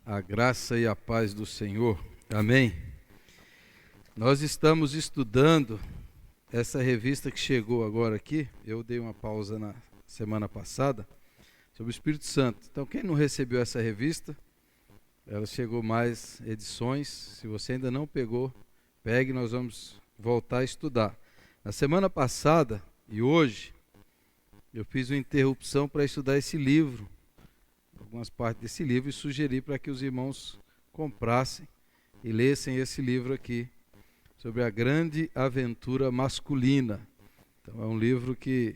A graça e a paz do Senhor. Amém? Nós estamos estudando essa revista que chegou agora aqui. Eu dei uma pausa na semana passada, sobre o Espírito Santo. Então, quem não recebeu essa revista, ela chegou mais edições. Se você ainda não pegou, pegue, nós vamos voltar a estudar. Na semana passada e hoje, eu fiz uma interrupção para estudar esse livro, algumas partes desse livro, e sugeri para que os irmãos comprassem e lessem esse livro aqui, sobre a grande aventura masculina. Então é um livro que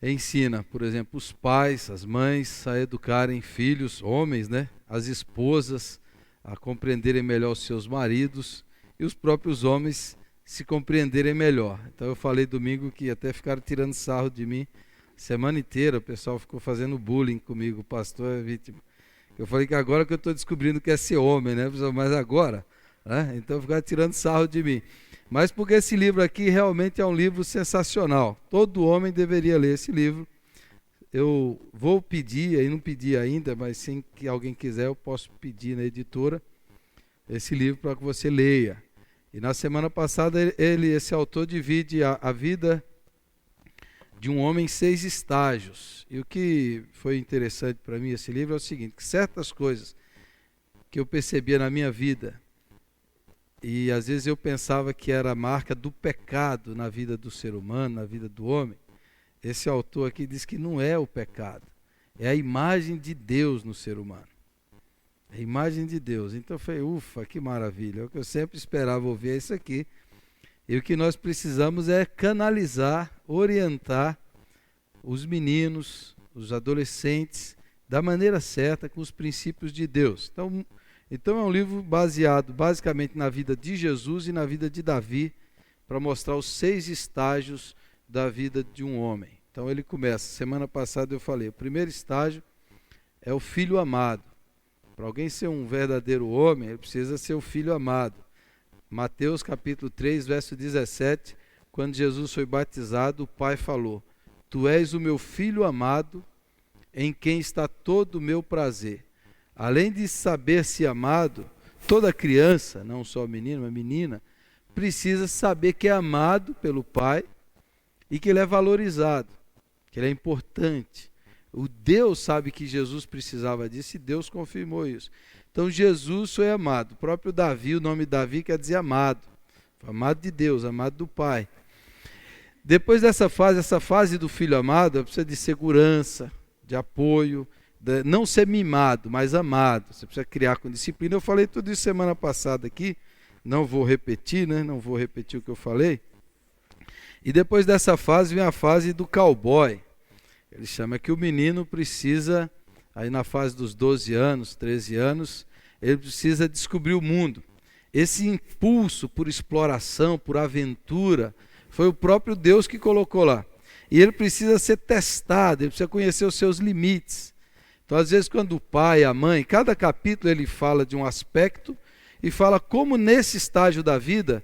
ensina, por exemplo, os pais, as mães a educarem filhos, homens, as esposas a compreenderem melhor os seus maridos e os próprios homens se compreenderem melhor. Então eu falei domingo que até ficaram tirando sarro de mim semana inteira, o pessoal ficou fazendo bullying comigo, o pastor é vítima. Eu falei que agora que eu estou descobrindo que é ser homem, mas agora, então ficaram tirando sarro de mim. Mas porque esse livro aqui realmente é um livro sensacional, todo homem deveria ler esse livro. Eu vou pedir, aí não pedi ainda, mas sem que alguém quiser, eu posso pedir na editora esse livro para que você leia. E na semana passada esse autor divide a vida de um homem em 6 estágios. E o que foi interessante para mim esse livro é o seguinte, que certas coisas que eu percebia na minha vida, e às vezes eu pensava que era a marca do pecado na vida do ser humano, na vida do homem, esse autor aqui diz que não é o pecado, é a imagem de Deus no ser humano. A imagem de Deus. Então eu falei, ufa, que maravilha, é o que eu sempre esperava ouvir, é isso aqui. E o que nós precisamos é canalizar, orientar os meninos, os adolescentes, da maneira certa, com os princípios de Deus. Então é um livro baseado basicamente na vida de Jesus e na vida de Davi, para mostrar os 6 estágios da vida de um homem. Então ele começa, semana passada eu falei, o primeiro estágio é o filho amado. Para alguém ser um verdadeiro homem, ele precisa ser o filho amado. Mateus capítulo 3, verso 17, quando Jesus foi batizado, o Pai falou, Tu és o meu filho amado, em quem está todo o meu prazer. Além de saber-se amado, toda criança, não só menino, mas menina, precisa saber que é amado pelo Pai e que ele é valorizado, que ele é importante. O Deus sabe que Jesus precisava disso e Deus confirmou isso. Então Jesus foi amado. O próprio Davi, o nome Davi quer dizer amado. Amado de Deus, amado do Pai. Depois dessa fase, essa fase do filho amado, precisa de segurança, de apoio, de não ser mimado, mas amado. Você precisa criar com disciplina. Eu falei tudo isso semana passada aqui, não vou repetir, não vou repetir o que eu falei. E depois dessa fase vem a fase do cowboy. Ele chama que o menino precisa, aí na fase dos 12 anos, 13 anos, ele precisa descobrir o mundo. Esse impulso por exploração, por aventura, foi o próprio Deus que colocou lá. E ele precisa ser testado, ele precisa conhecer os seus limites. Então, às vezes, quando o pai, a mãe, cada capítulo ele fala de um aspecto e fala como nesse estágio da vida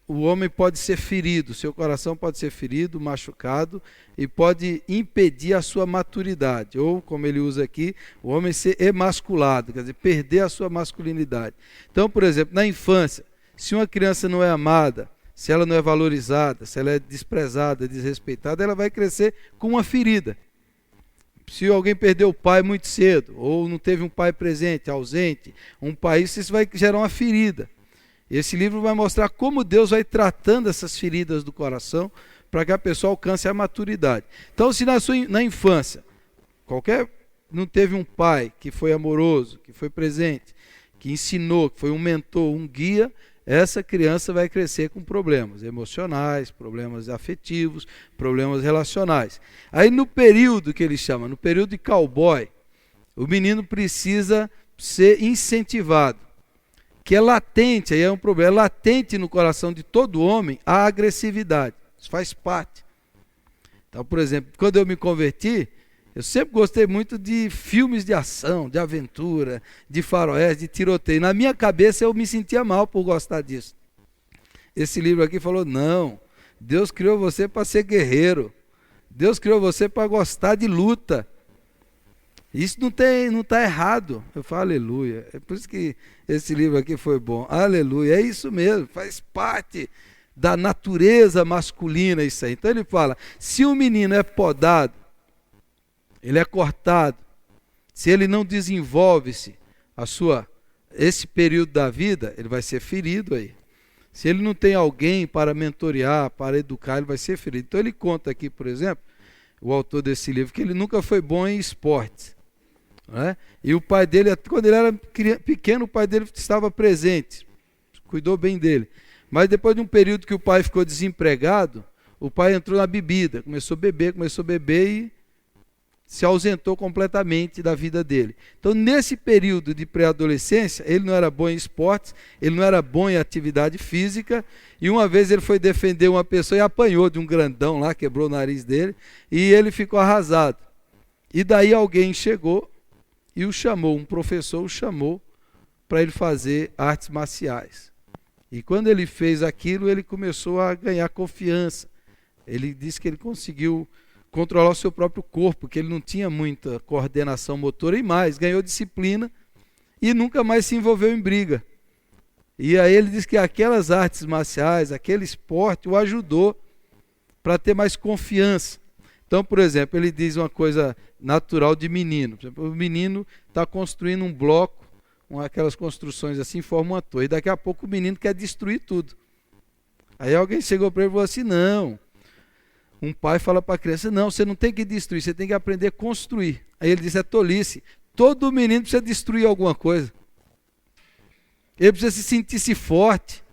o homem pode ser ferido, seu coração pode ser ferido, machucado, e pode impedir a sua maturidade. Ou, como ele usa aqui, o homem ser emasculado, quer dizer, perder a sua masculinidade. Então, por exemplo, na infância, se uma criança não é amada, se ela não é valorizada, se ela é desprezada, desrespeitada, ela vai crescer com uma ferida. Se alguém perdeu o pai muito cedo, ou não teve um pai presente, ausente, isso vai gerar uma ferida. Esse livro vai mostrar como Deus vai tratando essas feridas do coração para que a pessoa alcance a maturidade. Então, se na infância, não teve um pai que foi amoroso, que foi presente, que ensinou, que foi um mentor, um guia, essa criança vai crescer com problemas emocionais, problemas afetivos, problemas relacionais. Aí no período que ele chama, no período de cowboy, o menino precisa ser incentivado. Que é latente, aí é um problema, é latente no coração de todo homem a agressividade, isso faz parte. Então, por exemplo, quando eu me converti, eu sempre gostei muito de filmes de ação, de aventura, de faroeste, de tiroteio. Na minha cabeça eu me sentia mal por gostar disso. Esse livro aqui falou, não, Deus criou você para ser guerreiro, Deus criou você para gostar de luta. Isso não está errado. Eu falo aleluia. É por isso que esse livro aqui foi bom. Aleluia. É isso mesmo. Faz parte da natureza masculina isso aí. Então ele fala, se o menino é podado, ele é cortado, se ele não desenvolve-se esse período da vida, ele vai ser ferido aí. Se ele não tem alguém para mentorear, para educar, ele vai ser ferido. Então ele conta aqui, por exemplo, o autor desse livro, que ele nunca foi bom em esportes. Né? E o pai dele, quando ele era pequeno, o pai dele estava presente, cuidou bem dele. Mas depois de um período que o pai ficou desempregado, o pai entrou na bebida, começou a beber e se ausentou completamente da vida dele. Então, nesse período de pré-adolescência, ele não era bom em esportes, ele não era bom em atividade física, e uma vez ele foi defender uma pessoa e apanhou de um grandão lá, quebrou o nariz dele, e ele ficou arrasado. E daí alguém chegou e o chamou, um professor o chamou para ele fazer artes marciais. E quando ele fez aquilo, ele começou a ganhar confiança. Ele disse que ele conseguiu controlar o seu próprio corpo, que ele não tinha muita coordenação motora e mais, ganhou disciplina e nunca mais se envolveu em briga. E aí ele diz que aquelas artes marciais, aquele esporte o ajudou para ter mais confiança. Então, por exemplo, ele diz uma coisa natural de menino. Por exemplo, o menino está construindo um bloco, aquelas construções assim, forma uma torre. E daqui a pouco o menino quer destruir tudo. Aí alguém chegou para ele e falou assim, não. Um pai fala para a criança, não, você não tem que destruir, você tem que aprender a construir. Aí ele diz, é tolice. Todo menino precisa destruir alguma coisa. Ele precisa se sentir forte,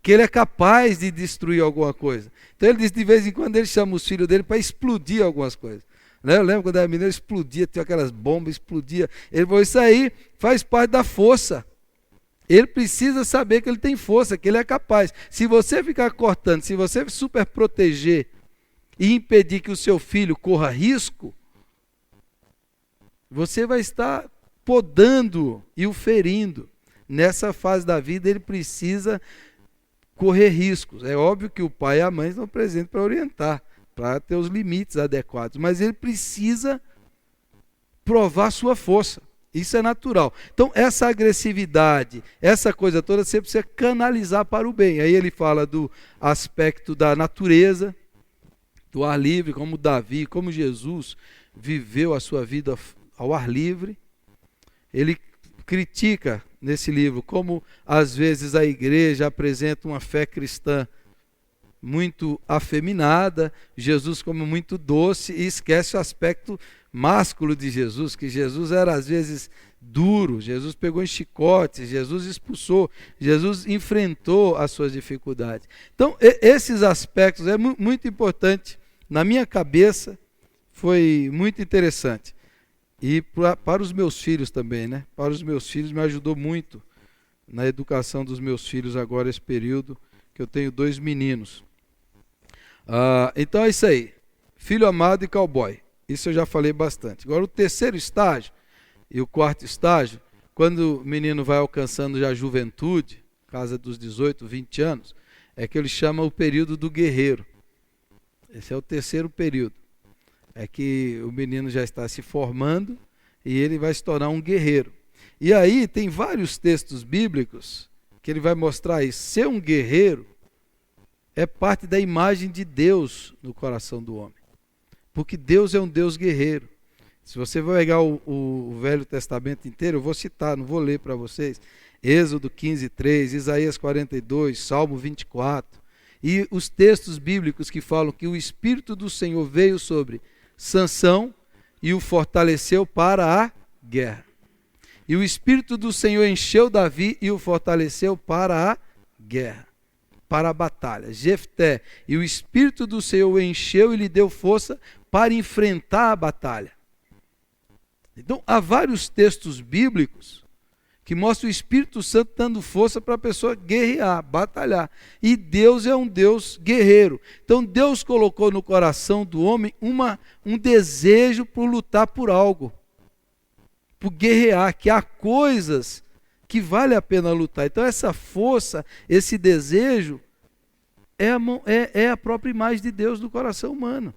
que ele é capaz de destruir alguma coisa. Então ele diz, de vez em quando ele chama os filhos dele para explodir algumas coisas. Eu lembro quando era menino, ele explodia, tinha aquelas bombas, explodia. Ele falou, isso aí faz parte da força. Ele precisa saber que ele tem força, que ele é capaz. Se você ficar cortando, se você super proteger e impedir que o seu filho corra risco, você vai estar podando e o ferindo. Nessa fase da vida ele precisa correr riscos. É óbvio que o pai e a mãe estão presentes para orientar, para ter os limites adequados, mas ele precisa provar sua força. Isso é natural. Então essa agressividade, essa coisa toda, você precisa canalizar para o bem. Aí ele fala do aspecto da natureza, do ar livre, como Davi, como Jesus viveu a sua vida ao ar livre. Ele critica nesse livro como às vezes a igreja apresenta uma fé cristã muito afeminada, Jesus como muito doce, e esquece o aspecto másculo de Jesus, que Jesus era às vezes duro, Jesus pegou em chicotes, Jesus expulsou, Jesus enfrentou as suas dificuldades. Então esses aspectos é muito importante. Na minha cabeça foi muito interessante. E para os meus filhos também, né? Para os meus filhos me ajudou muito na educação dos meus filhos agora, esse período, que eu tenho 2 meninos. Então é isso aí. Filho amado e cowboy. Isso eu já falei bastante. Agora o terceiro estágio e o quarto estágio, quando o menino vai alcançando já a juventude, casa dos 18, 20 anos, é que ele chama o período do guerreiro. Esse é o terceiro período. É que o menino já está se formando e ele vai se tornar um guerreiro. E aí tem vários textos bíblicos que ele vai mostrar isso. Ser um guerreiro é parte da imagem de Deus no coração do homem. Porque Deus é um Deus guerreiro. Se você vai pegar o Velho Testamento inteiro, eu vou citar, não vou ler para vocês. Êxodo 15:3, Isaías 42, Salmo 24. E os textos bíblicos que falam que o Espírito do Senhor veio sobre Sansão e o fortaleceu para a guerra. E o Espírito do Senhor encheu Davi e o fortaleceu para a guerra, para a batalha. Jefté, e o Espírito do Senhor o encheu e lhe deu força para enfrentar a batalha. Então, há vários textos bíblicos que mostram o Espírito Santo dando força para a pessoa guerrear, batalhar. E Deus é um Deus guerreiro. Então Deus colocou no coração do homem um desejo por lutar por algo, por guerrear, que há coisas que vale a pena lutar. Então essa força, esse desejo, é a própria imagem de Deus no coração humano.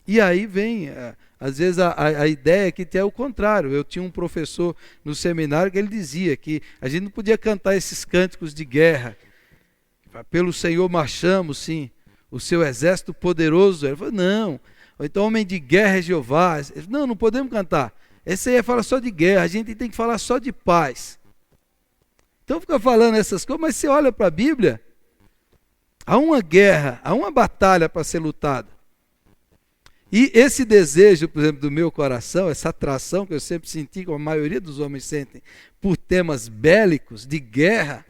E aí vem Às vezes a ideia é que é o contrário. Eu tinha um professor no seminário que ele dizia que a gente não podia cantar esses cânticos de guerra. Pelo Senhor marchamos, sim, o seu exército poderoso. Ele falou, não. Ou então, homem de guerra é Jeová. Ele falou, não podemos cantar. Esse aí fala só de guerra, a gente tem que falar só de paz. Então fica falando essas coisas, mas você olha para a Bíblia, há uma guerra, há uma batalha para ser lutada. E esse desejo, por exemplo, do meu coração, essa atração que eu sempre senti, como a maioria dos homens sentem, por temas bélicos, de guerra,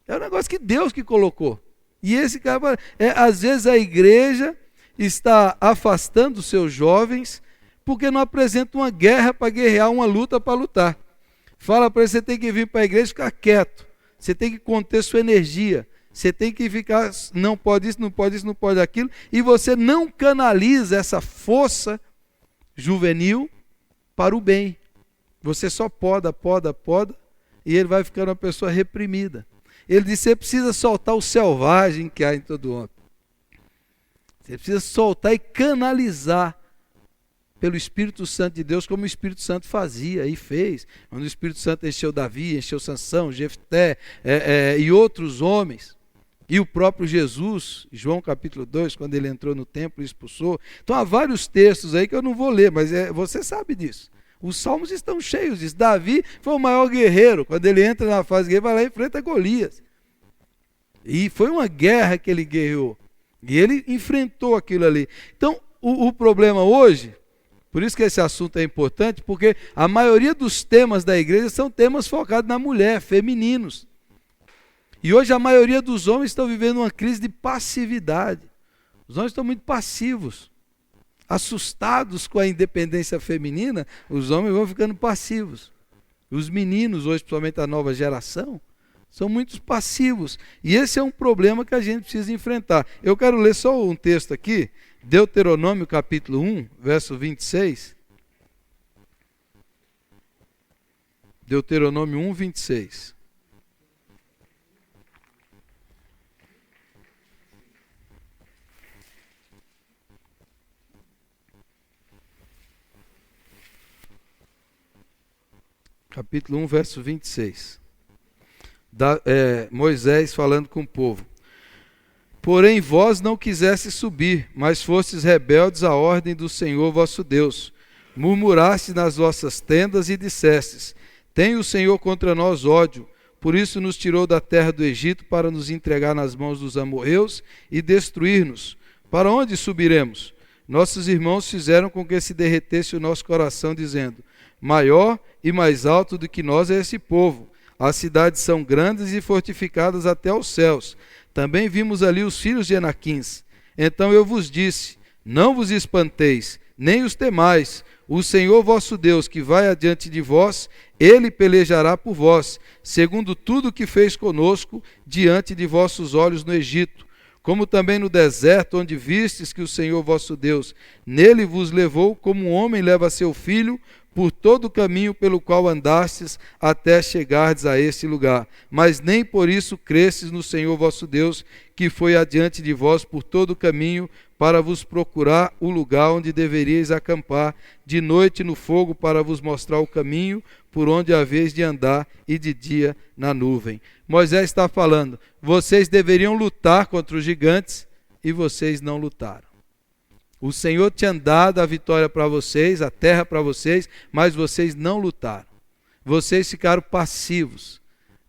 é um negócio que Deus que colocou. E esse cara, às vezes a igreja está afastando os seus jovens, porque não apresenta uma guerra para guerrear, uma luta para lutar. Fala para ele, você tem que vir para a igreja e ficar quieto. Você tem que conter sua energia. Você tem que ficar, não pode isso, não pode isso, não pode aquilo. E você não canaliza essa força juvenil para o bem. Você só poda, e ele vai ficando uma pessoa reprimida. Ele disse, você precisa soltar o selvagem que há em todo homem. Você precisa soltar e canalizar pelo Espírito Santo de Deus, como o Espírito Santo fazia e fez. Quando o Espírito Santo encheu Davi, encheu Sansão, Jefté e outros homens. E o próprio Jesus, João capítulo 2, quando ele entrou no templo e expulsou. Então há vários textos aí que eu não vou ler, mas você sabe disso. Os salmos estão cheios disso. Davi foi o maior guerreiro. Quando ele entra na fase guerreira, vai lá e enfrenta Golias. E foi uma guerra que ele guerreou. E ele enfrentou aquilo ali. Então, o problema hoje, por isso que esse assunto é importante, porque a maioria dos temas da igreja são temas focados na mulher, femininos. E hoje a maioria dos homens estão vivendo uma crise de passividade. Os homens estão muito passivos. Assustados com a independência feminina, os homens vão ficando passivos. Os meninos, hoje, principalmente a nova geração, são muito passivos. E esse é um problema que a gente precisa enfrentar. Eu quero ler só um texto aqui, Deuteronômio capítulo 1, verso 26. Deuteronômio 1, 26. Capítulo 1, verso 26. Moisés falando com o povo. Porém vós não quisestes subir, mas fostes rebeldes à ordem do Senhor vosso Deus. Murmurastes nas vossas tendas e dissestes, tem o Senhor contra nós ódio, por isso nos tirou da terra do Egito para nos entregar nas mãos dos amorreus e destruir-nos. Para onde subiremos? Nossos irmãos fizeram com que se derretesse o nosso coração, dizendo, maior e mais alto do que nós é esse povo. As cidades são grandes e fortificadas até os céus. Também vimos ali os filhos de Enaquins. Então eu vos disse, não vos espanteis, nem os temais. O Senhor vosso Deus, que vai adiante de vós, ele pelejará por vós, segundo tudo que fez conosco diante de vossos olhos no Egito. Como também no deserto, onde vistes que o Senhor vosso Deus nele vos levou, como um homem leva seu filho, por todo o caminho pelo qual andastes, até chegardes a este lugar. Mas nem por isso cresces no Senhor vosso Deus, que foi adiante de vós por todo o caminho, para vos procurar o lugar onde deveríeis acampar, de noite no fogo, para vos mostrar o caminho, por onde haveis de andar, e de dia na nuvem. Moisés está falando, vocês deveriam lutar contra os gigantes, e vocês não lutaram. O Senhor tinha dado a vitória para vocês, a terra para vocês, mas vocês não lutaram. Vocês ficaram passivos,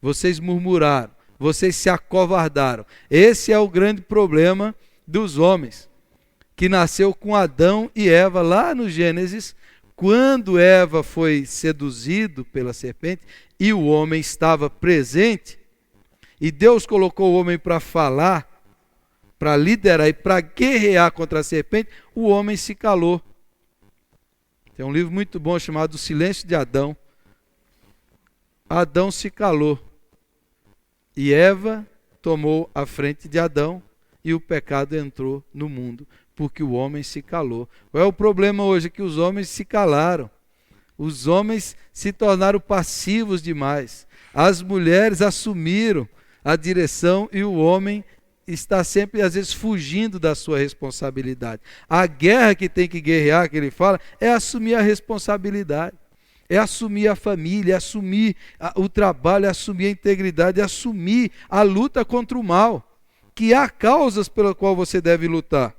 vocês murmuraram, vocês se acovardaram. Esse é o grande problema dos homens, que nasceu com Adão e Eva lá no Gênesis, quando Eva foi seduzido pela serpente e o homem estava presente, e Deus colocou o homem para falar, para liderar e para guerrear contra a serpente, o homem se calou. Tem um livro muito bom chamado O Silêncio de Adão. Adão se calou. E Eva tomou a frente de Adão e o pecado entrou no mundo, porque o homem se calou. Qual é o problema hoje? Que os homens se calaram. Os homens se tornaram passivos demais. As mulheres assumiram a direção e o homem está sempre, às vezes, fugindo da sua responsabilidade. A guerra que tem que guerrear, que ele fala, é assumir a responsabilidade. É assumir a família, é assumir o trabalho, é assumir a integridade, é assumir a luta contra o mal. Que há causas pela qual você deve lutar.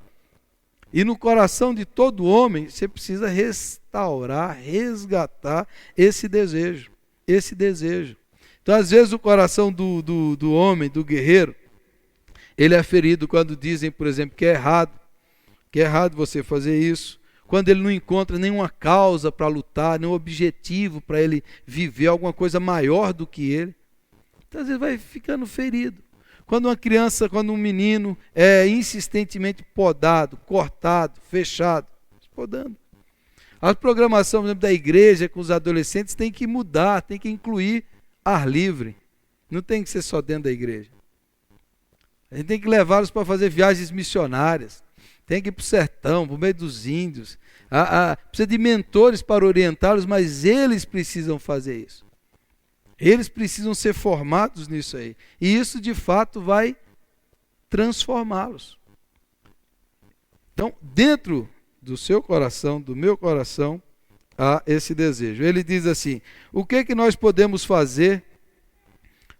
E no coração de todo homem, você precisa restaurar, resgatar esse desejo. Esse desejo. Então, às vezes, o coração do homem, do guerreiro, ele é ferido quando dizem, por exemplo, que é errado você fazer isso. Quando ele não encontra nenhuma causa para lutar, nenhum objetivo para ele viver, alguma coisa maior do que ele. Então, às vezes, vai ficando ferido. Quando uma criança, quando um menino é insistentemente podado, cortado, fechado, podando. A programação, por exemplo, da igreja com os adolescentes tem que mudar, tem que incluir ar livre. Não tem que ser só dentro da igreja. A gente tem que levá-los para fazer viagens missionárias. Tem que ir para o sertão, para o meio dos índios. Precisa de mentores para orientá-los, mas eles precisam fazer isso. Eles precisam ser formados nisso aí. E isso, de fato, vai transformá-los. Então, dentro do seu coração, do meu coração, há esse desejo. Ele diz assim: o que é que nós podemos fazer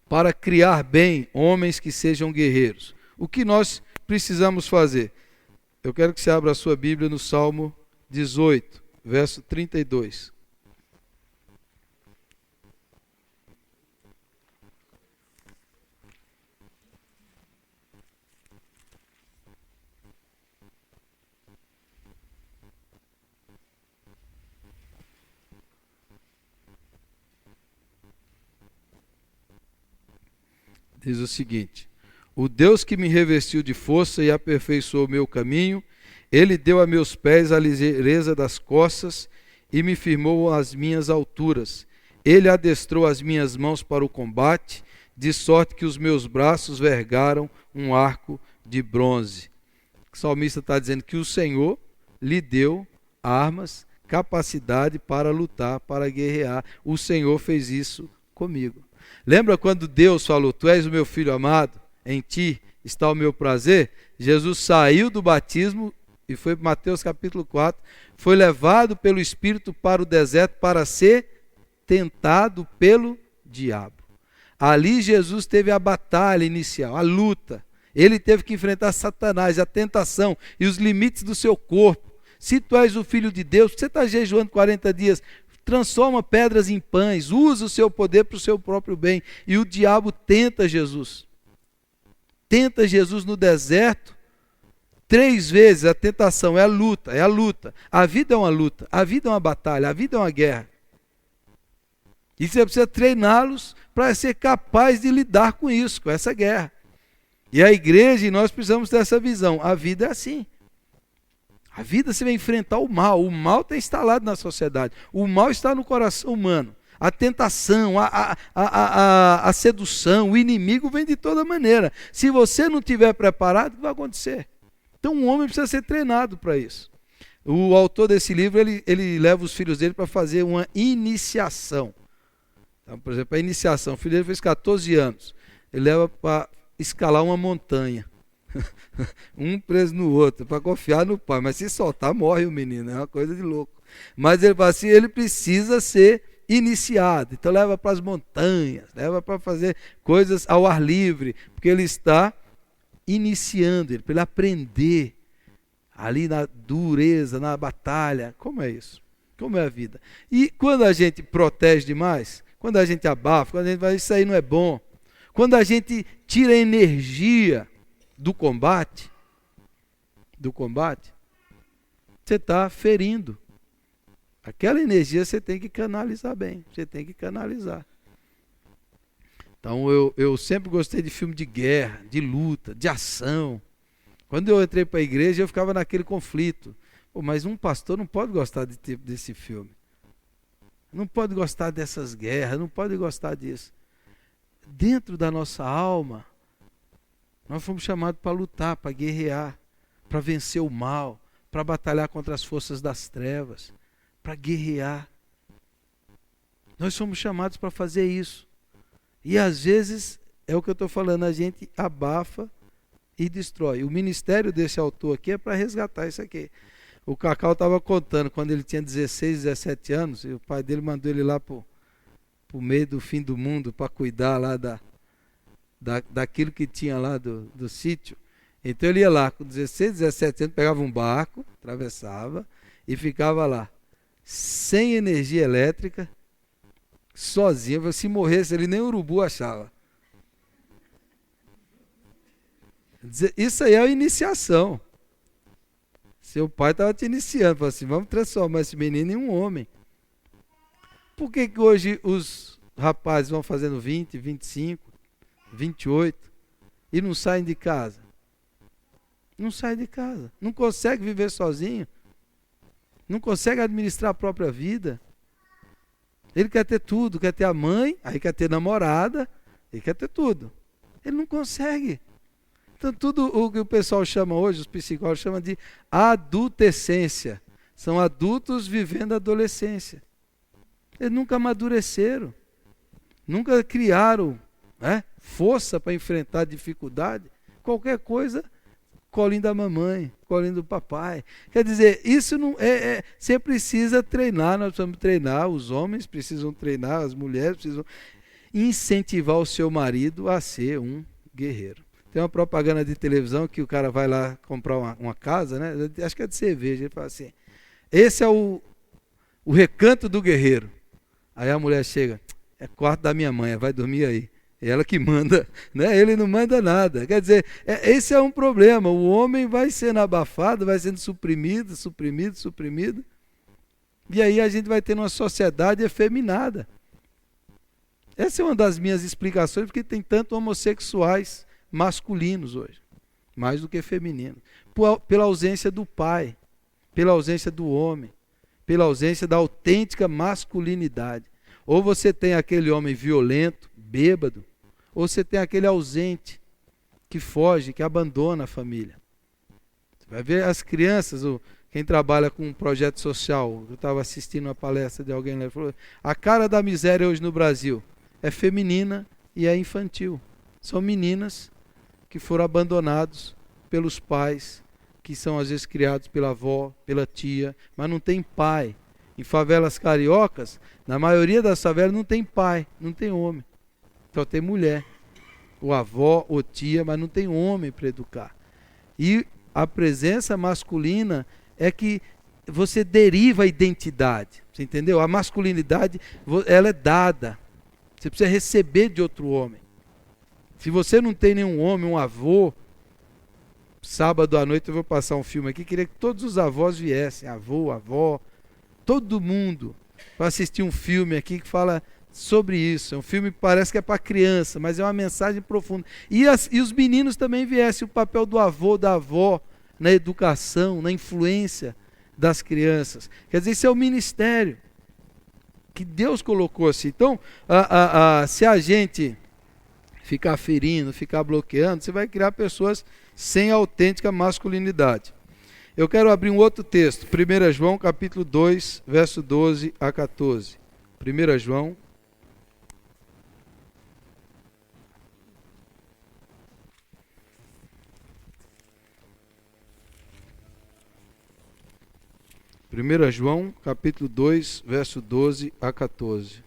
para criar bem homens que sejam guerreiros? O que nós precisamos fazer? Eu quero que você abra a sua Bíblia no Salmo 18, verso 32. Diz o seguinte: o Deus que me revestiu de força e aperfeiçoou o meu caminho, ele deu a meus pés a ligeireza das costas e me firmou às minhas alturas. Ele adestrou as minhas mãos para o combate, de sorte que os meus braços vergaram um arco de bronze. O salmista está dizendo que o Senhor lhe deu armas, capacidade para lutar, para guerrear. O Senhor fez isso comigo. Lembra quando Deus falou: tu és o meu filho amado, em ti está o meu prazer? Jesus saiu do batismo e foi para Mateus capítulo 4, foi levado pelo Espírito para o deserto para ser tentado pelo diabo. Ali Jesus teve a batalha inicial, a luta. Ele teve que enfrentar Satanás, a tentação e os limites do seu corpo. Se tu és o filho de Deus, você está jejuando 40 dias, transforma pedras em pães, usa o seu poder para o seu próprio bem. E o diabo tenta Jesus. Tenta Jesus no deserto 3 vezes. A tentação é a luta, é a luta. A vida é uma luta, a vida é uma batalha, a vida é uma guerra. E você precisa treiná-los para ser capaz de lidar com isso, com essa guerra. E a igreja, e nós precisamos dessa visão. A vida é assim. A vida você vai enfrentar o mal. O mal está instalado na sociedade. O mal está no coração humano. A tentação, a sedução, o inimigo vem de toda maneira. Se você não estiver preparado, o que vai acontecer? Então um homem precisa ser treinado para isso. O autor desse livro, ele leva os filhos dele para fazer uma iniciação. Então, por exemplo, a iniciação. O filho dele fez 14 anos. Ele leva para escalar uma montanha. Um preso no outro, para confiar no pai. Mas se soltar, morre o menino. É uma coisa de louco. Mas ele fala assim, ele precisa ser iniciado. Então leva para as montanhas, leva para fazer coisas ao ar livre, porque ele está iniciando ele, para ele aprender ali na dureza, na batalha. Como é isso? Como é a vida? E quando a gente protege demais, quando a gente abafa, quando a gente vai, isso aí não é bom. Quando a gente tira a energia do combate, você está ferindo. Aquela energia você tem que canalizar bem, você tem que canalizar. Então eu sempre gostei de filme de guerra, de luta, de ação. Quando eu entrei para a igreja eu ficava naquele conflito. Pô, mas um pastor não pode gostar desse filme. Não pode gostar dessas guerras, não pode gostar disso. Dentro da nossa alma, nós fomos chamados para lutar, para guerrear, para vencer o mal, para batalhar contra as forças das trevas, para guerrear. Nós somos chamados para fazer isso. E às vezes, é o que eu estou falando, a gente abafa e destrói. O ministério desse autor aqui é para resgatar isso aqui. O Cacau estava contando, quando ele tinha 16, 17 anos, e o pai dele mandou ele lá para o meio do fim do mundo para cuidar lá daquilo que tinha lá do sítio. Então ele ia lá com 16, 17 anos, pegava um barco, atravessava e ficava lá, sem energia elétrica, sozinho. Se morresse, ele nem urubu achava. Isso aí é a iniciação. Seu pai estava te iniciando, falou assim, vamos transformar esse menino em um homem. Por que hoje os rapazes vão fazendo 20, 25, 28 e não saem de casa? Não sai de casa, não consegue viver sozinho, não consegue administrar a própria vida. Ele quer ter tudo, quer ter a mãe, aí quer ter namorada, ele quer ter tudo. Ele não consegue. Então tudo o que o pessoal chama hoje, os psicólogos chamam de adultescência. São adultos vivendo a adolescência. Eles nunca amadureceram, nunca criaram força para enfrentar dificuldade. Qualquer coisa, colinho da mamãe, colinho do papai. Quer dizer, isso não você precisa treinar, nós precisamos treinar, os homens precisam treinar, as mulheres precisam incentivar o seu marido a ser um guerreiro. Tem uma propaganda de televisão que o cara vai lá comprar uma casa, né? Acho que é de cerveja, ele fala assim, esse é o recanto do guerreiro. Aí a mulher chega, é quarto da minha mãe, vai dormir aí. É ela que manda, né? Ele não manda nada. Quer dizer, esse é um problema. O homem vai sendo abafado, vai sendo suprimido. E aí a gente vai tendo uma sociedade efeminada. Essa é uma das minhas explicações, porque tem tanto homossexuais masculinos hoje, mais do que femininos. Pela ausência do pai, pela ausência do homem, pela ausência da autêntica masculinidade. Ou você tem aquele homem violento, bêbado, ou você tem aquele ausente, que foge, que abandona a família. Você vai ver as crianças, quem trabalha com um projeto social, eu estava assistindo uma palestra de alguém lá, ele falou, a cara da miséria hoje no Brasil é feminina e é infantil. São meninas que foram abandonados pelos pais, que são às vezes criados pela avó, pela tia, mas não tem pai. Em favelas cariocas, na maioria das favelas não tem pai, não tem homem. Só tem mulher, ou avó, ou tia, mas não tem homem para educar. E a presença masculina é que você deriva a identidade, você entendeu? A masculinidade, ela é dada. Você precisa receber de outro homem. Se você não tem nenhum homem, um avô, sábado à noite eu vou passar um filme aqui, queria que todos os avós viessem, avô, avó, todo mundo, para assistir um filme aqui que fala sobre isso. É um filme que parece que é para criança, mas é uma mensagem profunda. E os meninos também viessem, o papel do avô, da avó, na educação, na influência das crianças. Quer dizer, isso é o ministério que Deus colocou assim. Então, se a gente ficar ferindo, ficar bloqueando, você vai criar pessoas sem autêntica masculinidade. Eu quero abrir um outro texto, 1 João capítulo 2, verso 12 a 14. 1 João. João, capítulo 2, verso 12 a 14.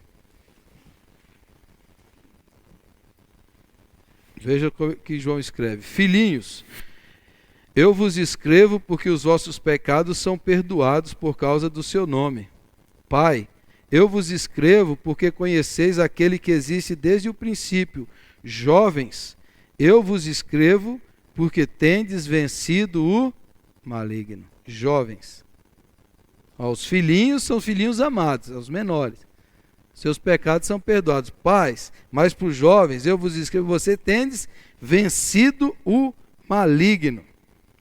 Veja o que João escreve. Filhinhos, eu vos escrevo porque os vossos pecados são perdoados por causa do seu nome. Pai, eu vos escrevo porque conheceis aquele que existe desde o princípio. Jovens, eu vos escrevo porque tendes vencido o maligno. Jovens. Os filhinhos são filhinhos amados, os menores. Seus pecados são perdoados. Pais, mas para os jovens eu vos escrevo, você tendes vencido o maligno.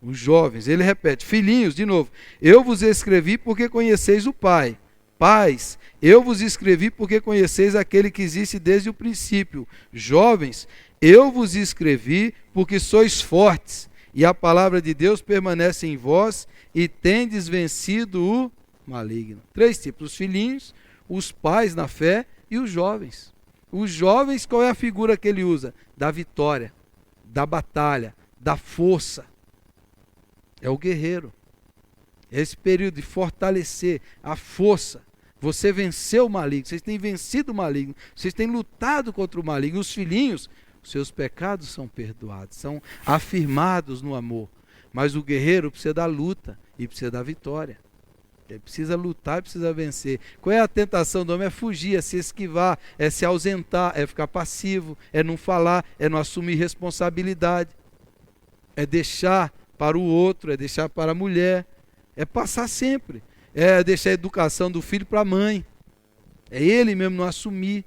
Os jovens, ele repete, filhinhos, de novo, eu vos escrevi porque conheceis o Pai. Pais, eu vos escrevi porque conheceis aquele que existe desde o princípio. Jovens, eu vos escrevi porque sois fortes, e a palavra de Deus permanece em vós, e tendes vencido o maligno. 3 tipos, os filhinhos, os pais na fé e os jovens. Os jovens, qual é a figura que ele usa? Da vitória, da batalha, da força. É o guerreiro. É esse período de fortalecer a força. Você venceu o maligno, vocês têm vencido o maligno, vocês têm lutado contra o maligno. Os filhinhos, seus pecados são perdoados, são afirmados no amor. Mas o guerreiro precisa da luta e precisa da vitória. Ele precisa lutar e precisa vencer. Qual é a tentação do homem? É fugir, é se esquivar, é se ausentar, é ficar passivo, é não falar, é não assumir responsabilidade, é deixar para o outro, é deixar para a mulher, é passar sempre, é deixar a educação do filho para a mãe, é ele mesmo não assumir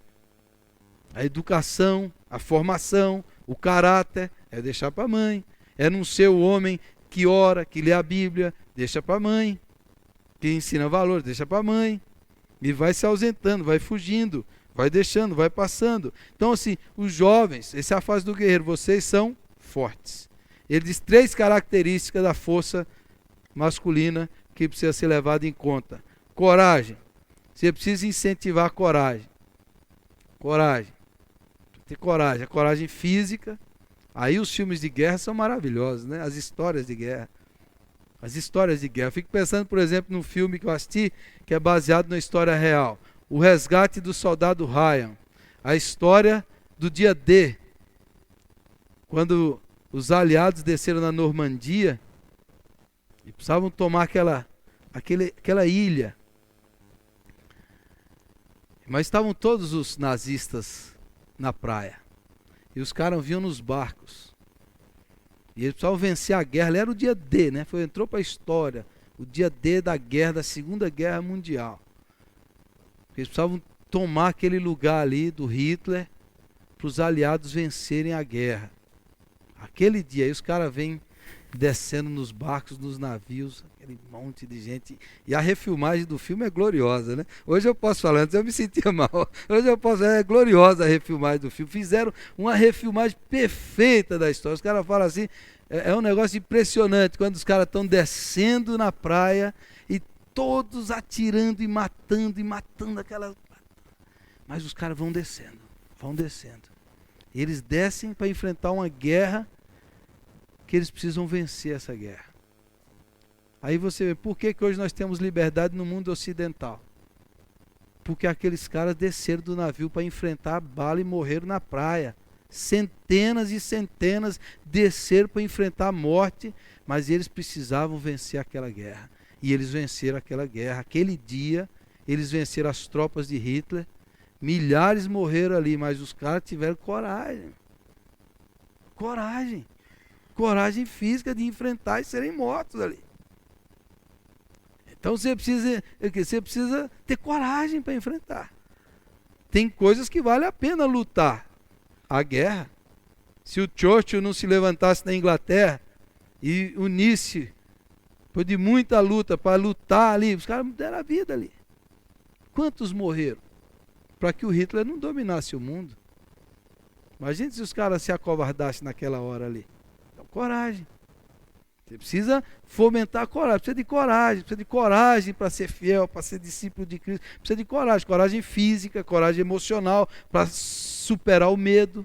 a educação, a formação, o caráter, é deixar para a mãe, é não ser o homem que ora, que lê a Bíblia, deixa para a mãe, que ensina valores, deixa para a mãe, e vai se ausentando, vai fugindo, vai deixando, vai passando. Então assim, os jovens, essa é a fase do guerreiro, vocês são fortes. Ele diz 3 características da força masculina que precisa ser levada em conta. Coragem, você precisa incentivar a coragem. Coragem, ter coragem, a coragem física. Aí os filmes de guerra são maravilhosos, né? As histórias de guerra. As histórias de guerra. Eu fico pensando, por exemplo, num filme que eu assisti, que é baseado na história real. O Resgate do Soldado Ryan. A história do dia D. Quando os aliados desceram na Normandia e precisavam tomar aquela ilha. Mas estavam todos os nazistas na praia. E os caras vinham nos barcos. E eles precisavam vencer a guerra. Era o dia D, né? Entrou para a história. O dia D da guerra, da Segunda Guerra Mundial. Eles precisavam tomar aquele lugar ali do Hitler para os aliados vencerem a guerra. Aquele dia aí os caras vêm descendo nos barcos, nos navios, aquele monte de gente. E a refilmagem do filme é gloriosa, né? Hoje eu posso falar, antes eu me sentia mal. Hoje eu posso falar, é gloriosa a refilmagem do filme. Fizeram uma refilmagem perfeita da história. Os caras falam assim, é um negócio impressionante, quando os caras estão descendo na praia e todos atirando e matando aquela... Mas os caras vão descendo. Eles descem para enfrentar uma guerra que eles precisam vencer essa guerra. Aí você vê, por que hoje nós temos liberdade no mundo ocidental? Porque aqueles caras desceram do navio para enfrentar a bala e morreram na praia. Centenas e centenas desceram para enfrentar a morte, mas eles precisavam vencer aquela guerra. E eles venceram aquela guerra. Aquele dia, eles venceram as tropas de Hitler. Milhares morreram ali, mas os caras tiveram coragem. Coragem física de enfrentar e serem mortos ali. Então você precisa ter coragem para enfrentar. Tem coisas que vale a pena lutar. A guerra. Se o Churchill não se levantasse na Inglaterra e unisse, foi de muita luta para lutar ali, os caras deram a vida ali. Quantos morreram? Para que o Hitler não dominasse o mundo. Imagina se os caras se acovardassem naquela hora ali. Então, coragem. Você precisa fomentar a coragem. Precisa de coragem para ser fiel, para ser discípulo de Cristo. Precisa de coragem. Coragem física, coragem emocional, para superar o medo,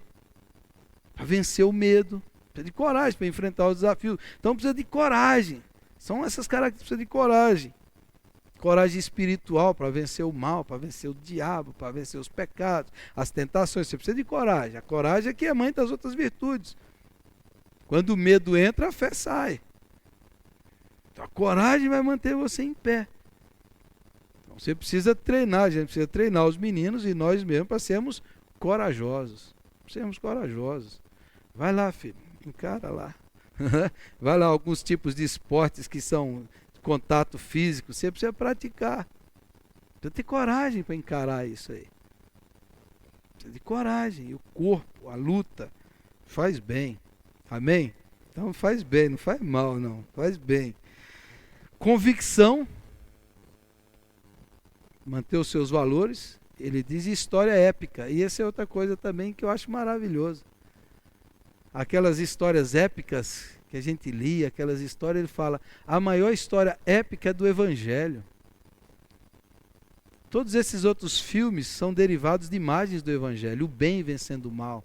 para vencer o medo. Precisa de coragem para enfrentar os desafios. Então precisa de coragem. São essas características, precisa de coragem. Coragem espiritual para vencer o mal, para vencer o diabo, para vencer os pecados, as tentações. Você precisa de coragem. A coragem é que é mãe das outras virtudes. Quando o medo entra, a fé sai. Então a coragem vai manter você em pé. Então você precisa treinar, a gente precisa treinar os meninos e nós mesmos para sermos corajosos. Vai lá, filho, encara lá. Vai lá, alguns tipos de esportes que são contato físico, você precisa praticar. Precisa ter coragem para encarar isso aí. Precisa de coragem. E o corpo, a luta, faz bem. Amém? Então faz bem, não faz mal não, faz bem. Convicção, manter os seus valores, ele diz história épica, e essa é outra coisa também que eu acho maravilhoso. Aquelas histórias épicas que a gente lia, aquelas histórias, ele fala, a maior história épica é do Evangelho. Todos esses outros filmes são derivados de imagens do Evangelho, o bem vencendo o mal.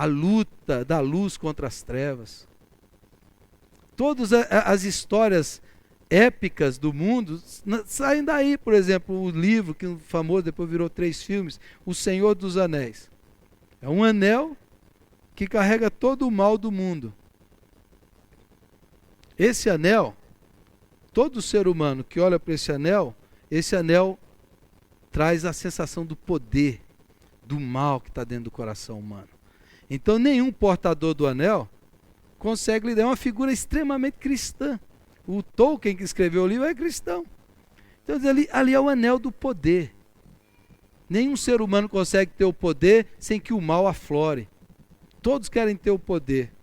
a luta da luz contra as trevas. Todas as histórias épicas do mundo saem daí. Por exemplo, o livro que é famoso, depois virou 3 filmes, O Senhor dos Anéis. É um anel que carrega todo o mal do mundo. Esse anel, todo ser humano que olha para esse anel traz a sensação do poder, do mal que está dentro do coração humano. Então nenhum portador do anel consegue lidar. É uma figura extremamente cristã. O Tolkien, que escreveu o livro, é cristão. Então ali é o anel do poder. Nenhum ser humano consegue ter o poder sem que o mal aflore. Todos querem ter o poder.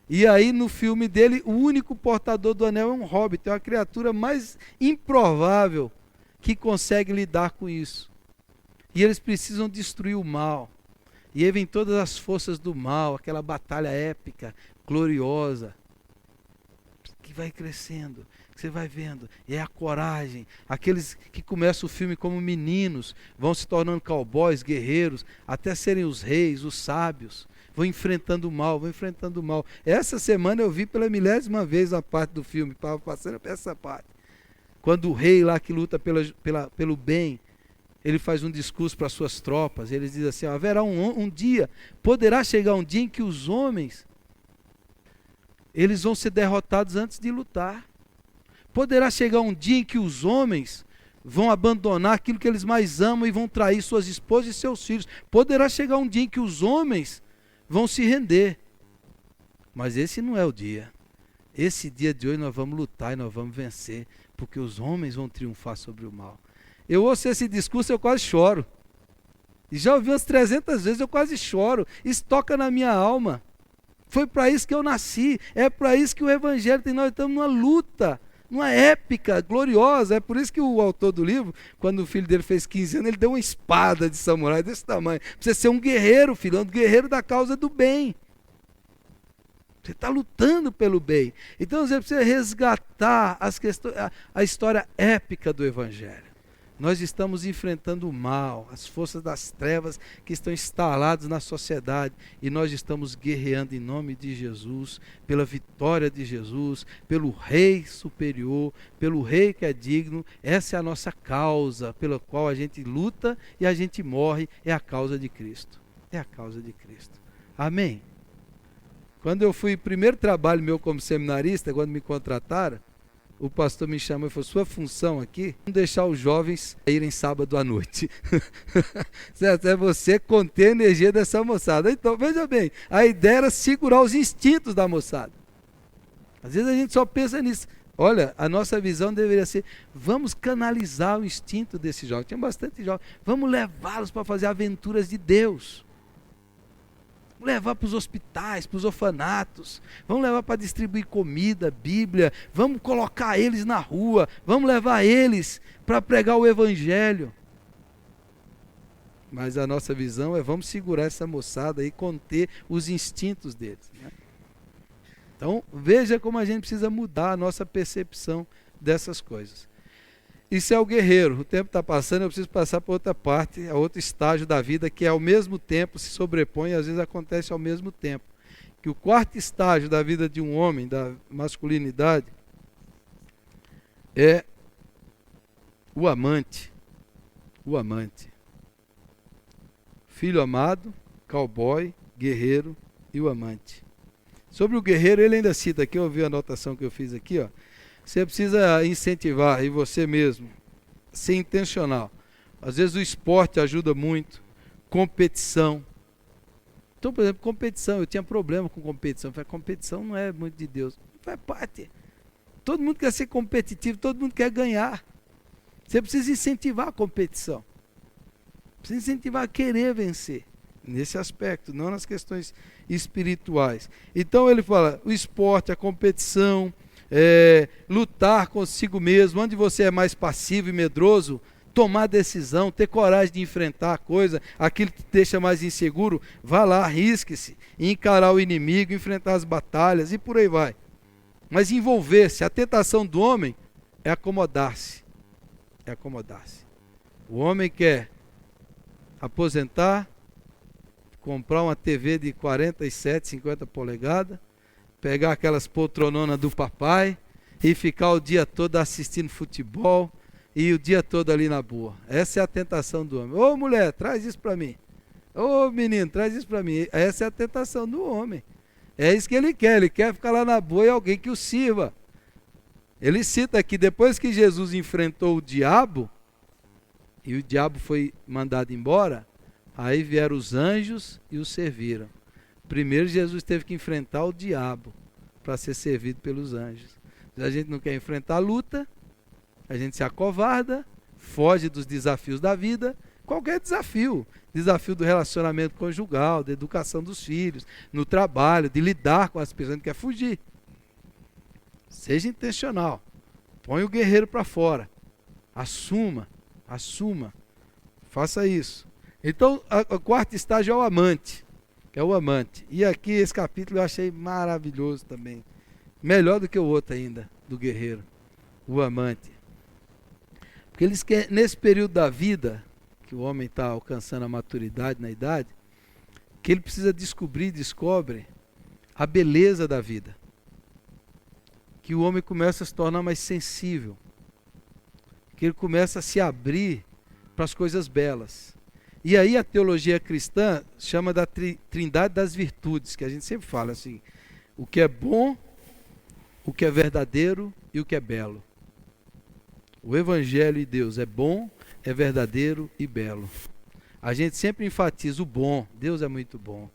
E aí no filme dele, o único portador do anel é um hobbit, é uma criatura mais improvável que consegue lidar com isso. E eles precisam destruir o mal. E aí vem todas as forças do mal, aquela batalha épica, gloriosa, que vai crescendo, que você vai vendo. E é a coragem. Aqueles que começam o filme como meninos, vão se tornando cowboys, guerreiros, até serem os reis, os sábios. Vão enfrentando o mal, vão enfrentando o mal. Essa semana eu vi pela 1000ª vez a parte do filme, estava passando essa parte. Quando o rei lá que luta pelo bem, ele faz um discurso para as suas tropas, ele diz assim, haverá um dia, poderá chegar um dia em que os homens, eles vão ser derrotados antes de lutar. Poderá chegar um dia em que os homens vão abandonar aquilo que eles mais amam e vão trair suas esposas e seus filhos. Poderá chegar um dia em que os homens vão se render. Mas esse não é o dia. Esse dia de hoje nós vamos lutar e nós vamos vencer, porque os homens vão triunfar sobre o mal. Eu ouço esse discurso e eu quase choro. E já ouvi umas 300 vezes, eu quase choro. Isso toca na minha alma. Foi para isso que eu nasci. É para isso que o Evangelho tem. Nós estamos numa luta, numa épica, gloriosa. É por isso que o autor do livro, quando o filho dele fez 15 anos, ele deu uma espada de samurai desse tamanho. Precisa ser um guerreiro, filho, um guerreiro da causa do bem. Você está lutando pelo bem. Então você precisa resgatar a história épica do Evangelho. Nós estamos enfrentando o mal, as forças das trevas que estão instaladas na sociedade, e nós estamos guerreando em nome de Jesus, pela vitória de Jesus, pelo Rei superior, pelo Rei que é digno. Essa é a nossa causa, pela qual a gente luta e a gente morre, é a causa de Cristo. É a causa de Cristo. Amém? Quando eu fui, primeiro trabalho meu como seminarista, quando me contrataram, o pastor me chamou e falou, sua função aqui é não deixar os jovens irem sábado à noite. Certo? É você conter a energia dessa moçada. Então, veja bem, a ideia era segurar os instintos da moçada. Às vezes a gente só pensa nisso. Olha, a nossa visão deveria ser, vamos canalizar o instinto desses jovens. Tinha bastante jovens. Vamos levá-los para fazer aventuras de Deus. Vamos levar para os hospitais, para os orfanatos, vamos levar para distribuir comida, Bíblia, vamos colocar eles na rua, vamos levar eles para pregar o Evangelho. Mas a nossa visão é, vamos segurar essa moçada e conter os instintos deles. Né? Então, veja como a gente precisa mudar a nossa percepção dessas coisas. Isso é o guerreiro. O tempo está passando, eu preciso passar para outra parte, a outro estágio da vida, que é ao mesmo tempo, se sobrepõe e às vezes acontece ao mesmo tempo. Que o quarto estágio da vida de um homem, da masculinidade, é o amante. O amante. Filho amado, cowboy, guerreiro e o amante. Sobre o guerreiro, ele ainda cita aqui, eu vi a anotação que eu fiz aqui, ó. Você precisa incentivar, e você mesmo, ser intencional. Às vezes o esporte ajuda muito, competição. Então, por exemplo, competição, eu tinha problema com competição. Eu falei, competição não é muito de Deus. Faz parte. Todo mundo quer ser competitivo, todo mundo quer ganhar. Você precisa incentivar a competição. Precisa incentivar a querer vencer. Nesse aspecto, não nas questões espirituais. Então ele fala, o esporte, a competição, lutar consigo mesmo, onde você é mais passivo e medroso, tomar decisão, ter coragem de enfrentar a coisa, aquilo que te deixa mais inseguro, vá lá, arrisque-se, encarar o inimigo, enfrentar as batalhas e por aí vai. Mas envolver-se, a tentação do homem é acomodar-se. É acomodar-se. O homem quer aposentar, comprar uma TV de 47, 50 polegadas, pegar aquelas poltrononas do papai e ficar o dia todo assistindo futebol e o dia todo ali na boa. Essa é a tentação do homem. Ô mulher, traz isso para mim. Ô menino, traz isso para mim. Essa é a tentação do homem. É isso que ele quer ficar lá na boa e alguém que o sirva. Ele cita que depois que Jesus enfrentou o diabo, e o diabo foi mandado embora, aí vieram os anjos e o serviram. Primeiro Jesus teve que enfrentar o diabo para ser servido pelos anjos. Se a gente não quer enfrentar a luta, a gente se acovarda, foge dos desafios da vida, qualquer desafio do relacionamento conjugal, da educação dos filhos, no trabalho, de lidar com as pessoas, a gente quer fugir. Seja intencional, põe o guerreiro para fora, assuma, faça isso. Então, o quarto estágio é o amante, e aqui esse capítulo eu achei maravilhoso também, melhor do que o outro ainda, do guerreiro, o amante. Porque eles querem, nesse período da vida, que o homem está alcançando a maturidade na idade, que ele precisa descobre a beleza da vida. Que o homem começa a se tornar mais sensível. Que ele começa a se abrir para as coisas belas. E aí a teologia cristã chama da trindade das virtudes, que a gente sempre fala assim, o que é bom, o que é verdadeiro e o que é belo. O Evangelho de Deus é bom, é verdadeiro e belo. A gente sempre enfatiza o bom. Deus é muito bom.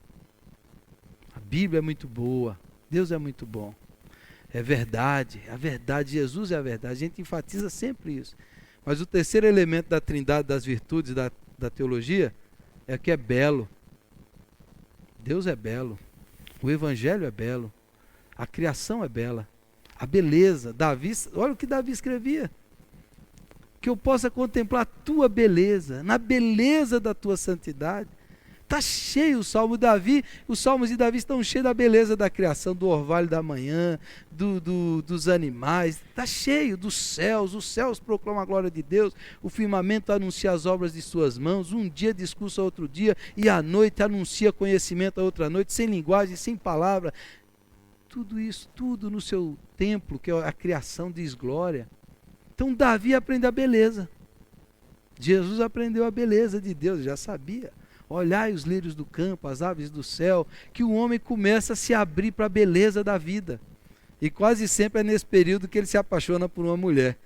A Bíblia é muito boa. Deus é muito bom. É verdade. A verdade, Jesus é a verdade. A gente enfatiza sempre isso. Mas o terceiro elemento da trindade das virtudes da teologia é que é belo. Deus é belo. O Evangelho é belo. A criação é bela. A beleza. Davi, olha o que Davi escrevia. Que eu possa contemplar a tua beleza, na beleza da tua santidade. Está cheio o Salmo de Davi, os Salmos de Davi estão cheios da beleza da criação, do orvalho da manhã, dos animais, está cheio dos céus, os céus proclamam a glória de Deus, o firmamento anuncia as obras de suas mãos, um dia discurso a outro dia, e à noite anuncia conhecimento a outra noite, sem linguagem, sem palavra. Tudo isso, tudo no seu templo, que é a criação, diz glória. Então Davi aprendeu a beleza. Jesus aprendeu a beleza de Deus, já sabia. Olhai os lírios do campo, as aves do céu, que o homem começa a se abrir para a beleza da vida. E quase sempre é nesse período que ele se apaixona por uma mulher.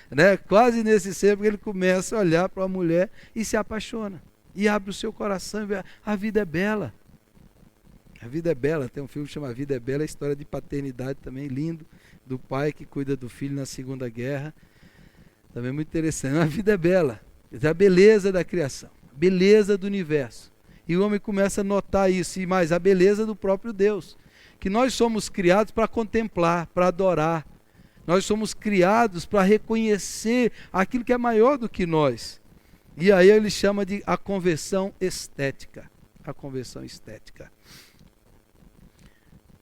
Né? Quase nesse tempo que ele começa a olhar para uma mulher e se apaixona. E abre o seu coração e vê, a vida é bela. A vida é bela, tem um filme que chama A Vida é Bela, a história de paternidade também, lindo, do pai que cuida do filho na Segunda Guerra, também muito interessante. A vida é bela, é a beleza da criação, a beleza do universo, e o homem começa a notar isso, e mais, a beleza do próprio Deus, que nós somos criados para contemplar, para adorar, nós somos criados para reconhecer aquilo que é maior do que nós, e aí ele chama de a conversão estética,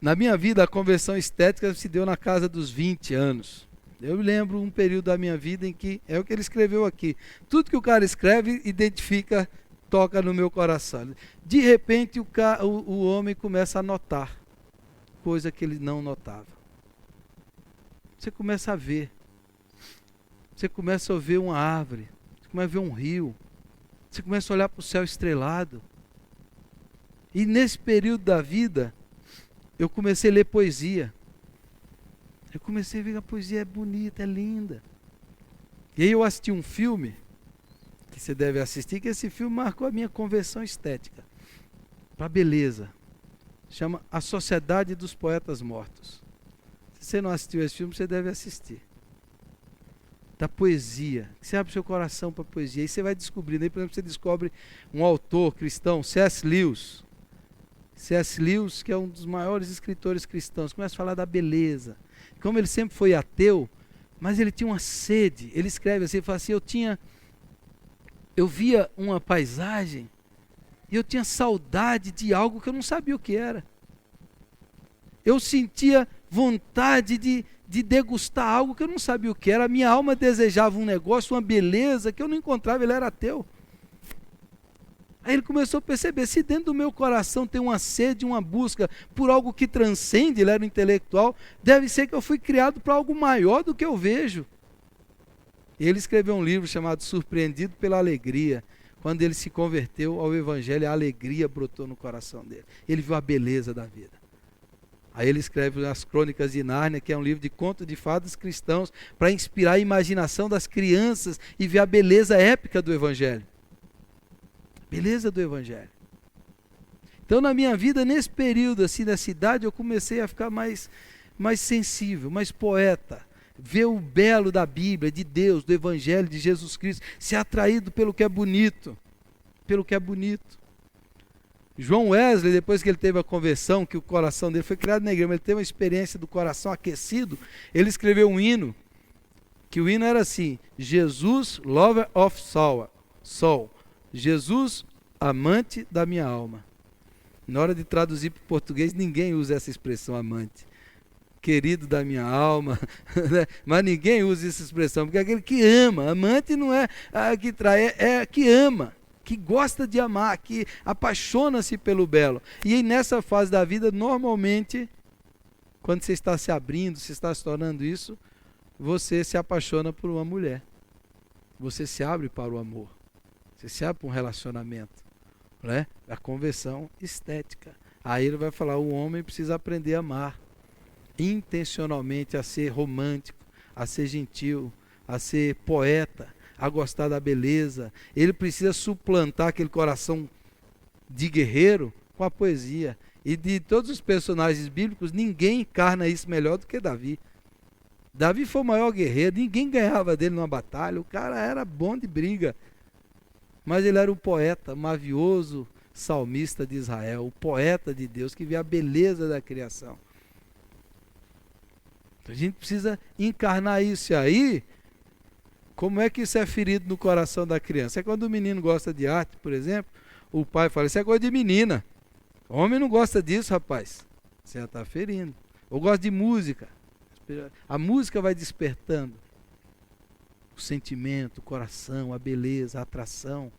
Na minha vida, a conversão estética se deu na casa dos 20 anos. Eu lembro um período da minha vida em que, é o que ele escreveu aqui, tudo que o cara escreve, identifica, toca no meu coração. De repente, o homem começa a notar, coisa que ele não notava. Você começa a ver. Você começa a ver uma árvore, você começa a ver um rio, você começa a olhar para o céu estrelado. E nesse período da vida, eu comecei a ler poesia. Eu comecei a ver que a poesia é bonita, é linda. E aí eu assisti um filme, que você deve assistir, que esse filme marcou a minha conversão estética, para a beleza. Chama A Sociedade dos Poetas Mortos. Se você não assistiu esse filme, você deve assistir. Da poesia. Você abre seu coração para a poesia. E você vai descobrindo. Aí, por exemplo, você descobre um autor cristão, C.S. Lewis. C.S. Lewis, que é um dos maiores escritores cristãos, começa a falar da beleza. Como ele sempre foi ateu, mas ele tinha uma sede. Ele escreve assim, ele fala assim, eu via uma paisagem e eu tinha saudade de algo que eu não sabia o que era. Eu sentia vontade de degustar algo que eu não sabia o que era. A minha alma desejava um negócio, uma beleza que eu não encontrava, ele era ateu. Aí ele começou a perceber, se dentro do meu coração tem uma sede, uma busca por algo que transcende, ele era um intelectual, deve ser que eu fui criado para algo maior do que eu vejo. E ele escreveu um livro chamado Surpreendido pela Alegria. Quando ele se converteu ao Evangelho, a alegria brotou no coração dele. Ele viu a beleza da vida. Aí ele escreve as Crônicas de Nárnia, que é um livro de contos de fadas cristãos, para inspirar a imaginação das crianças e ver a beleza épica do Evangelho. Beleza do Evangelho. Então, na minha vida, nesse período assim da cidade, eu comecei a ficar mais sensível, mais poeta. Ver o belo da Bíblia, de Deus, do Evangelho, de Jesus Cristo, ser atraído pelo que é bonito, pelo que é bonito. João Wesley, depois que ele teve a conversão, que o coração dele foi criado na igreja, mas ele teve uma experiência do coração aquecido, ele escreveu um hino, que o hino era assim: Jesus, lover of soul, Jesus, amante da minha alma. Na hora de traduzir para o português, ninguém usa essa expressão amante. Querido da minha alma, né? Mas ninguém usa essa expressão, porque é aquele que ama. Amante não é que trai, é que ama, que gosta de amar, que apaixona-se pelo belo. E aí, nessa fase da vida, normalmente, quando você está se abrindo, você está se tornando isso, você se apaixona por uma mulher. Você se abre para o amor. Você se abre para um relacionamento, né? A conversão estética. Aí ele vai falar, o homem precisa aprender a amar. Intencionalmente, a ser romântico, a ser gentil, a ser poeta, a gostar da beleza. Ele precisa suplantar aquele coração de guerreiro com a poesia. E de todos os personagens bíblicos, ninguém encarna isso melhor do que Davi. Davi foi o maior guerreiro, ninguém ganhava dele numa batalha, o cara era bom de briga. Mas ele era um poeta, mavioso salmista de Israel, o poeta de Deus, que vê a beleza da criação. A gente precisa encarnar isso. E aí, como é que isso é ferido no coração da criança? É quando o menino gosta de arte, por exemplo, o pai fala, isso é coisa de menina. O homem não gosta disso, rapaz. Você já está ferindo. Ou gosta de música. A música vai despertando o sentimento, o coração, a beleza, a atração.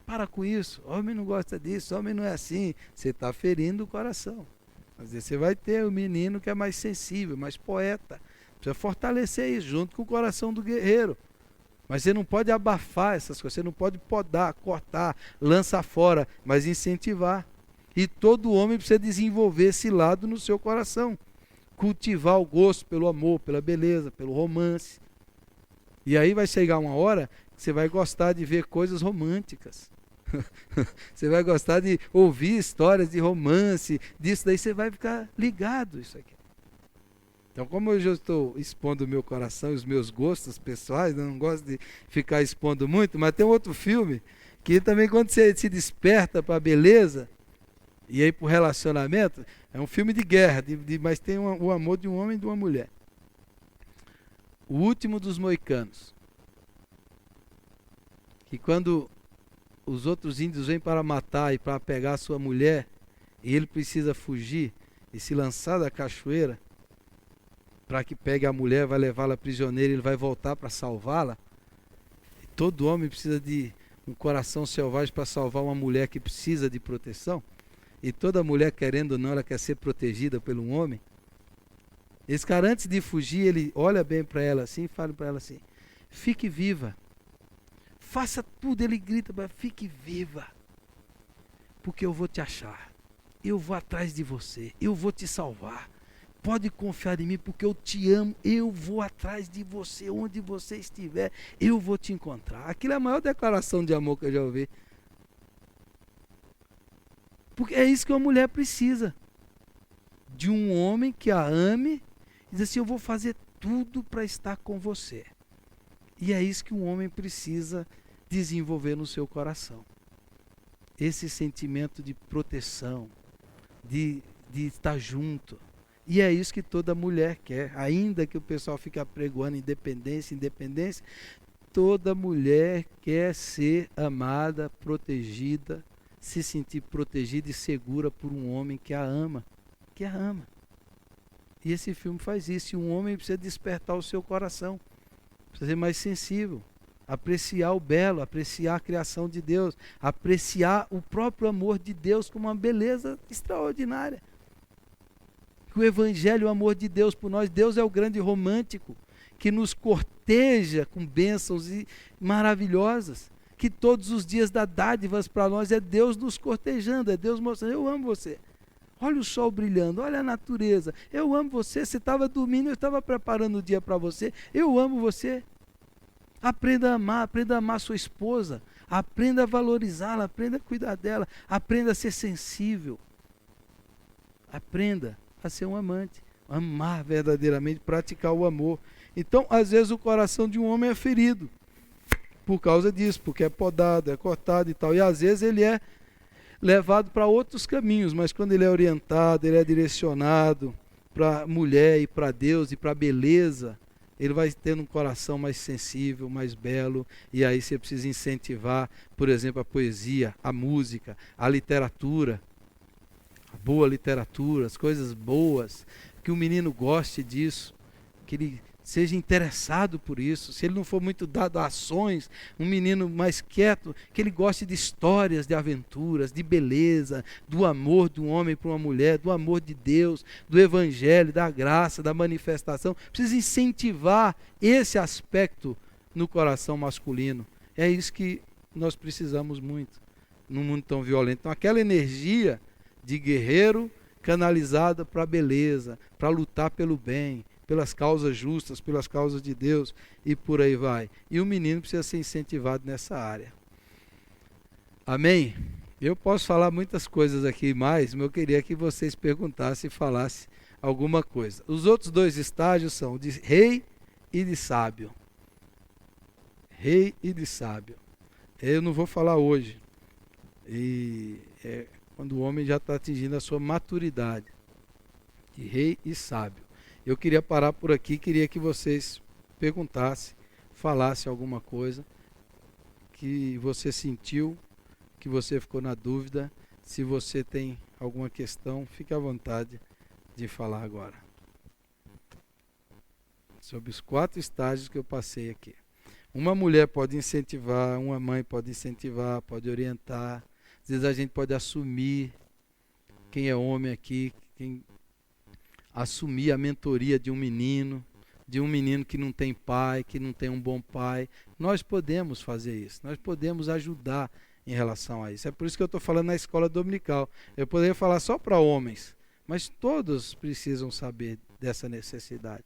Para com isso. O homem não gosta disso, o homem não é assim. Você está ferindo o coração. Às vezes você vai ter o menino que é mais sensível, mais poeta. Precisa fortalecer isso junto com o coração do guerreiro. Mas você não pode abafar essas coisas, você não pode podar, cortar, lançar fora, mas incentivar. E todo homem precisa desenvolver esse lado no seu coração. Cultivar o gosto pelo amor, pela beleza, pelo romance. E aí vai chegar uma hora que você vai gostar de ver coisas românticas. Você vai gostar de ouvir histórias de romance, disso daí você vai ficar ligado isso aqui. Então, como eu já estou expondo o meu coração e os meus gostos pessoais, eu não gosto de ficar expondo muito, mas tem um outro filme que também, quando você se desperta para a beleza e aí para o relacionamento, é um filme de guerra, mas tem o amor de um homem e de uma mulher. O Último dos Moicanos. Que quando os outros índios vêm para matar e para pegar a sua mulher, e ele precisa fugir e se lançar da cachoeira, para que pegue a mulher, vai levá-la prisioneira, ele vai voltar para salvá-la. Todo homem precisa de um coração selvagem para salvar uma mulher que precisa de proteção. E toda mulher, querendo ou não, ela quer ser protegida por um homem. Esse cara, antes de fugir, ele olha bem para ela assim e fala para ela assim, fique viva. Faça tudo, ele grita, fique viva. Porque eu vou te achar. Eu vou atrás de você. Eu vou te salvar. Pode confiar em mim, porque eu te amo. Eu vou atrás de você, onde você estiver. Eu vou te encontrar. Aquilo é a maior declaração de amor que eu já ouvi. Porque é isso que uma mulher precisa. De um homem que a ame e diz assim, eu vou fazer tudo para estar com você. E é isso que um homem precisa desenvolver no seu coração. Esse sentimento de proteção, de estar junto. E é isso que toda mulher quer. Ainda que o pessoal fique apregoando independência, toda mulher quer ser amada, protegida, se sentir protegida e segura por um homem que a ama. Que a ama. E esse filme faz isso. E um homem precisa despertar o seu coração. Precisa ser mais sensível. apreciar o belo, apreciar a criação de Deus, apreciar o próprio amor de Deus como uma beleza extraordinária. O Evangelho, o amor de Deus por nós, Deus é o grande romântico, que nos corteja com bênçãos maravilhosas, que todos os dias dá dádivas para nós, é Deus nos cortejando, é Deus mostrando, eu amo você. Olha o sol brilhando, olha a natureza, eu amo você, você estava dormindo, eu estava preparando o dia para você, eu amo você. Aprenda a amar sua esposa, aprenda a valorizá-la, aprenda a cuidar dela, aprenda a ser sensível, aprenda a ser um amante, amar verdadeiramente, praticar o amor. Então, às vezes o coração de um homem é ferido por causa disso, porque é podado, é cortado e tal, e às vezes ele é levado para outros caminhos, mas quando ele é orientado, ele é direcionado para a mulher e para Deus e para a beleza, ele vai tendo um coração mais sensível, mais belo, e aí você precisa incentivar, por exemplo, a poesia, a música, a literatura, a boa literatura, as coisas boas, que o menino goste disso, que ele seja interessado por isso. Se ele não for muito dado a ações, um menino mais quieto, que ele goste de histórias, de aventuras, de beleza, do amor de um homem para uma mulher, do amor de Deus, do evangelho, da graça, da manifestação. Precisa incentivar esse aspecto no coração masculino. É isso que nós precisamos muito, num mundo tão violento. Então, aquela energia de guerreiro canalizada para a beleza, para lutar pelo bem, pelas causas justas, pelas causas de Deus, e por aí vai. E o menino precisa ser incentivado nessa área. Amém? Eu posso falar muitas coisas aqui mais, mas eu queria que vocês perguntassem e falassem alguma coisa. Os outros dois estágios são o de rei e de sábio. Rei e de sábio. Eu não vou falar hoje. E é quando o homem já está atingindo a sua maturidade. De rei e sábio. Eu queria parar por aqui, queria que vocês perguntassem, falassem alguma coisa que você sentiu, que você ficou na dúvida. Se você tem alguma questão, fique à vontade de falar agora. Sobre os 4 estágios que eu passei aqui. Uma mulher pode incentivar, uma mãe pode incentivar, pode orientar. Às vezes a gente pode assumir, quem é homem aqui, quem assumir a mentoria de um menino que não tem pai, que não tem um bom pai. Nós podemos fazer isso, nós podemos ajudar em relação a isso. É por isso que eu estou falando na escola dominical. Eu poderia falar só para homens, mas todos precisam saber dessa necessidade.